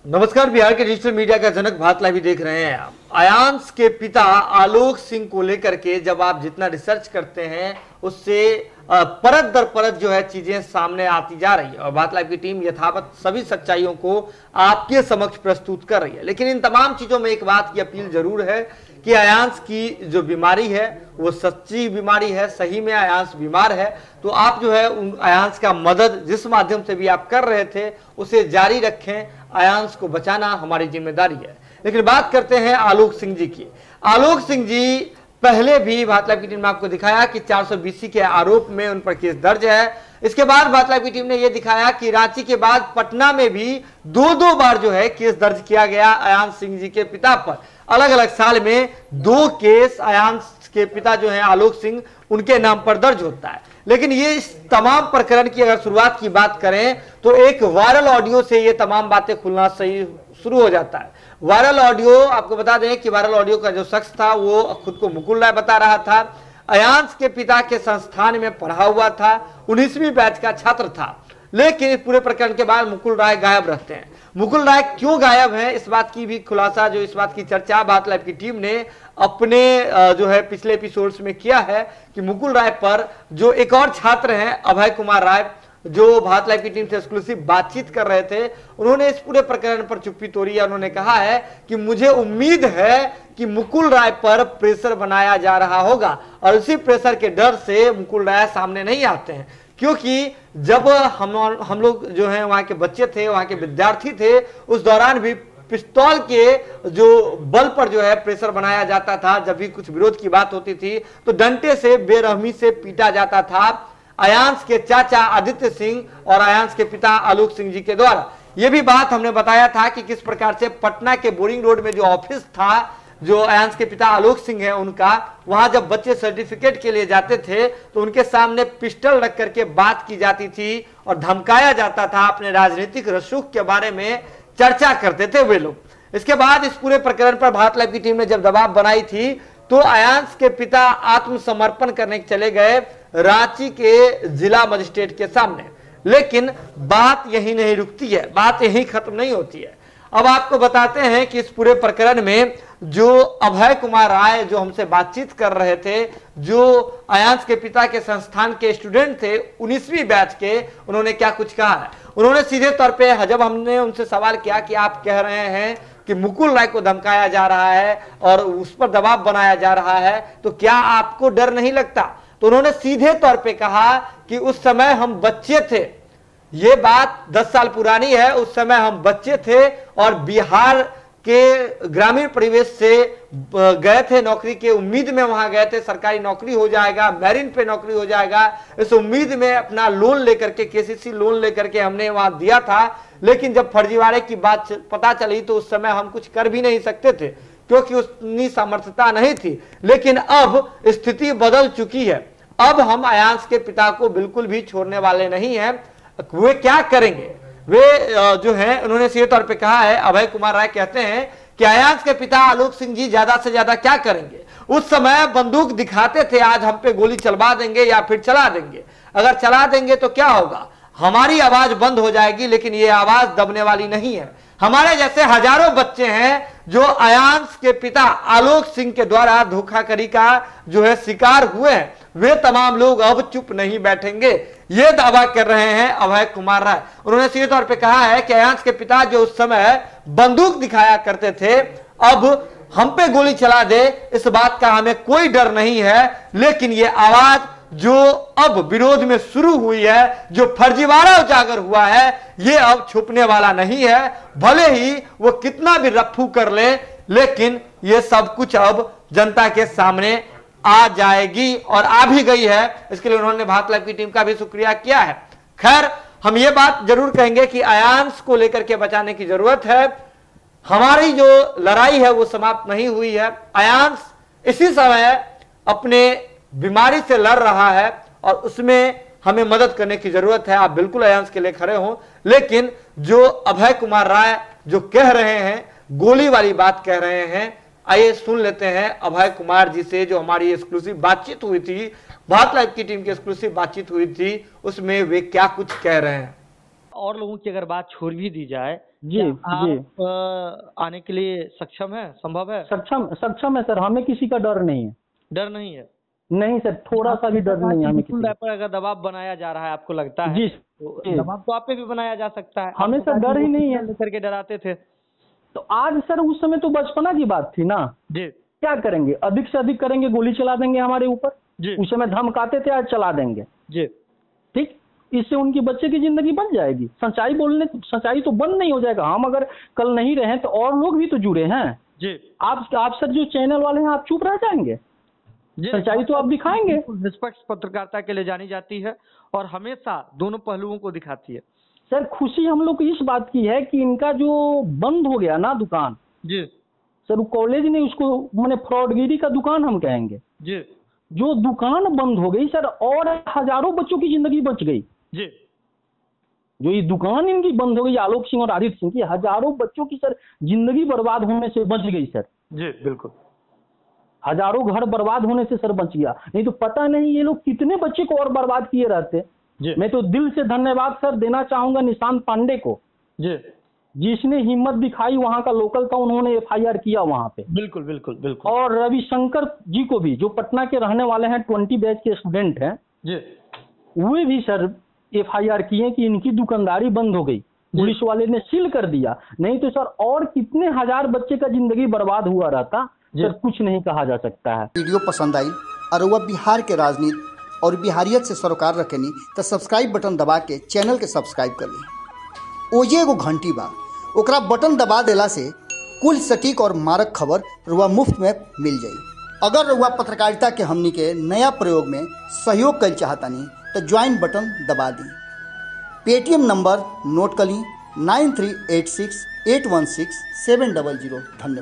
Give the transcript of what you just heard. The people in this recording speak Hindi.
नमस्कार। बिहार के डिजिटल मीडिया का जनक भारत लाइव देख रहे हैं आप। अयांश के पिता आलोक सिंह को लेकर के जब आप जितना रिसर्च करते हैं उससे परत दर परत जो है चीजें सामने आती जा रही है और भारत लाइव की टीम यथावत सभी सच्चाइयों को आपके समक्ष प्रस्तुत कर रही है। लेकिन इन तमाम चीजों में एक बात की अपील जरूर है कि अयांश की जो बीमारी है वो सच्ची बीमारी है, सही में अयांश बीमार है। तो आप जो है उन अयांश का मदद जिस माध्यम से भी आप कर रहे थे उसे जारी रखें। अयांश को बचाना हमारी जिम्मेदारी है। लेकिन बात करते हैं आलोक सिंह जी की। आलोक सिंह जी पहले भी भारत लाइव की टीम ने आपको दिखाया कि 420 के आरोप में उन पर केस दर्ज है। इसके बाद भारत लाइव की टीम ने यह दिखाया कि रांची के बाद पटना में भी दो बार जो है केस दर्ज किया गया अयांश सिंह जी के पिता पर। अलग अलग साल में 2 केस अयांश के पिता जो है आलोक सिंह उनके नाम पर दर्ज होता है। लेकिन ये इस तमाम प्रकरण की अगर शुरुआत की बात करें तो एक वायरल ऑडियो से ये तमाम बातें खुलना सही शुरू हो जाता है। वायरल ऑडियो आपको बता दें कि वायरल ऑडियो का जो शख्स था वो खुद को मुकुल राय बता रहा था। अयांश के पिता के संस्थान में पढ़ा हुआ था, 19वीं बैच का छात्र था। लेकिन इस पूरे प्रकरण के बाद मुकुल राय गायब रहते हैं। मुकुल राय क्यों गायब है, इस बात की भी खुलासा, जो इस बात की चर्चा भारत लाइव की टीम ने अपने जो है पिछले एपिसोड्स में किया है कि मुकुल राय पर जो एक और छात्र हैं अभय कुमार राय, जो भारत लाइव की टीम से एक्सक्लूसिव बातचीत कर रहे थे, उन्होंने इस पूरे प्रकरण पर चुप्पी तोड़ी है। उन्होंने कहा है कि मुझे उम्मीद है कि मुकुल राय पर प्रेशर बनाया जा रहा होगा और उसी प्रेशर के डर से मुकुल राय सामने नहीं आते हैं। क्योंकि जब हम लोग जो है वहां के बच्चे थे, वहां के विद्यार्थी थे, उस दौरान भी पिस्तौल के जो बल पर जो है प्रेशर बनाया जाता था। जब भी कुछ विरोध की बात होती थी तो डंडे से बेरहमी से पीटा जाता था अयांश के चाचा आदित्य सिंह और अयांश के पिता आलोक सिंह जी के द्वारा। यह भी बात हमने बताया था कि किस प्रकार से पटना के बोरिंग रोड में जो ऑफिस था जो अयांश के पिता आलोक सिंह है उनका, वहां जब बच्चे सर्टिफिकेट के लिए जाते थे तो उनके सामने पिस्टल रख करके बात की जाती थी और धमकाया जाता था। अपने राजनीतिक रसूख के बारे में चर्चा करते थे वे लोग। इसके बाद इस पूरे प्रकरण पर भारत लाइव की टीम ने जब दबाव बनाई थी तो अयांश के पिता आत्मसमर्पण करने चले गए रांची के जिला मजिस्ट्रेट के सामने। लेकिन बात यही नहीं रुकती है, बात यही खत्म नहीं होती है। अब आपको बताते हैं कि इस पूरे प्रकरण में जो अभय कुमार राय जो हमसे बातचीत कर रहे थे, जो अयांश के पिता के संस्थान के स्टूडेंट थे 19वीं बैच के, उन्होंने क्या कुछ कहा है। उन्होंने सीधे तौर पे जब हमने उनसे सवाल किया कि आप कह रहे हैं कि मुकुल राय को धमकाया जा रहा है और उस पर दबाव बनाया जा रहा है, तो क्या आपको डर नहीं लगता? तो उन्होंने सीधे तौर पे कहा कि उस समय हम बच्चे थे। ये बात 10 साल पुरानी है। उस समय हम बच्चे थे और बिहार के ग्रामीण परिवेश से गए थे, नौकरी के उम्मीद में वहां गए थे, सरकारी नौकरी हो जाएगा, मैरिन पे नौकरी हो जाएगा, इस उम्मीद में अपना लोन लेकर के, केसीसी लोन लेकर के हमने वहां दिया था। लेकिन जब फर्जीवाड़े की बात पता चली तो उस समय हम कुछ कर भी नहीं सकते थे क्योंकि उतनी सामर्थ्यता नहीं थी। लेकिन अब स्थिति बदल चुकी है। अब हम अयांश के पिता को बिल्कुल भी छोड़ने वाले नहीं हैं। वे क्या करेंगे, वे जो है उन्होंने सीधे तौर पे कहा है, अभय कुमार राय कहते हैं कि अयांश के पिता आलोक सिंह जी ज्यादा से ज्यादा क्या करेंगे। उस समय बंदूक दिखाते थे, आज हम पे गोली चलवा देंगे या फिर चला देंगे। अगर चला देंगे तो क्या होगा, हमारी आवाज बंद हो जाएगी, लेकिन ये आवाज दबने वाली नहीं है। हमारे जैसे हजारों बच्चे हैं जो अयांश के पिता आलोक सिंह के द्वारा धोखाधड़ी का जो है शिकार हुए हैं, वे तमाम लोग अब चुप नहीं बैठेंगे, ये दावा कर रहे हैं अभय कुमार राय। उन्होंने सीधे तौर पे कहा है कि अयांश के पिता जो उस समय बंदूक दिखाया करते थे, अब हम पे गोली चला दे, इस बात का हमें कोई डर नहीं है। लेकिन ये आवाज जो अब विरोध में शुरू हुई है, जो फर्जीवाड़ा उजागर हुआ है, ये अब छुपने वाला नहीं है। भले ही वो कितना भी रफ्फू कर ले, लेकिन ये सब कुछ अब जनता के सामने आ जाएगी और आ भी गई है। इसके लिए उन्होंने भारत लाइव की टीम का भी शुक्रिया किया है। खैर, हम ये बात जरूर कहेंगे कि अयांश को लेकर के बचाने की जरूरत है। हमारी जो लड़ाई है वो समाप्त नहीं हुई है। अयांश इसी समय अपने बीमारी से लड़ रहा है और उसमें हमें मदद करने की जरूरत है। आप बिल्कुल अयांश के लिए खड़े हो, लेकिन जो अभय कुमार राय जो कह रहे हैं, गोली वाली बात कह रहे हैं, आइए सुन लेते हैं अभय कुमार जी से, जो हमारी एक्सक्लूसिव बातचीत हुई थी, भारत लाइव की टीम की एक्सक्लूसिव बातचीत हुई थी, उसमें वे क्या कुछ कह रहे हैं। और लोगों की अगर बात छोड़ भी दी जाए, जी जी। आप आने के लिए सक्षम है, संभव है? सक्षम है सर, हमें किसी का डर नहीं है। डर नहीं है? नहीं सर, थोड़ा सा भी डर नहीं है हमें किसी का। पर अगर दबाव बनाया जा रहा है, आपको लगता है जी तो दबाव तो आप पे भी बनाया जा सकता है। हमें सर डर ही नहीं है। लेकर के डराते थे तो आज सर उस समय तो बचपना की बात थी ना जी। क्या करेंगे, अधिक से अधिक करेंगे, गोली चला देंगे हमारे ऊपर जी। उस समय धमकाते थे, आज चला देंगे जी। ठीक। इससे उनकी बच्चे की जिंदगी बन जाएगी। सच्चाई तो बंद नहीं हो जाएगा। हम अगर कल नहीं रहे तो और लोग भी तो जुड़े हैं जी। आप सर जो चैनल वाले हैं आप चुप रह जाएंगे? सच्चाई तो आप दिखाएंगे। निष्पक्ष पत्रकारिता के लिए जानी जाती है और हमेशा दोनों पहलुओं को दिखाती है। सर खुशी हम लोग को इस बात की है कि इनका जो बंद हो गया ना दुकान जी सर, वो कॉलेज ने उसको मैंने फ्रॉडगिरी का दुकान हम कहेंगे जी। जो दुकान बंद हो गई सर और हजारों बच्चों की जिंदगी बच गई जी। जो ये दुकान इनकी बंद हो गई आलोक सिंह और आदित्य सिंह की, हजारों बच्चों की सर जिंदगी बर्बाद होने से बच गई सर। जी बिल्कुल। हजारों घर बर्बाद होने से सर बच गया, नहीं तो पता नहीं ये लोग कितने बच्चे को और बर्बाद किए रहते। मैं तो दिल से धन्यवाद सर देना चाहूंगा निशांत पांडे को जी, जिसने हिम्मत दिखाई, वहां का लोकल था, उन्होंने FIR किया वहां पे। बिल्कुल बिल्कुल बिल्कुल। और रविशंकर जी को भी, जो पटना के रहने वाले हैं, 20 बैच के स्टूडेंट हैं जी, वे भी सर FIR किए कि इनकी दुकानदारी बंद हो गई, पुलिस वाले ने सील कर दिया, नहीं तो सर और कितने हजार बच्चे का जिंदगी बर्बाद हुआ रहता सर, कुछ नहीं कहा जा सकता है। वीडियो पसंद आई और वह बिहार के राजनीति और बिहारियत से सरोकार रखेनी तो सब्सक्राइब बटन दबा के चैनल के सब्सक्राइब कर ली। ओजे एगो घंटी बा, ओकरा बटन दबा देला से कुल सटीक और मारक खबर रुआ मुफ्त में मिल जाई। अगर रुआ पत्रकारिता के हमनी के नया प्रयोग में सहयोग कर चाहतानी तो ज्वाइन बटन दबा दी। पेटीएम नंबर नोट कर ली 9386816700। धन्यवाद।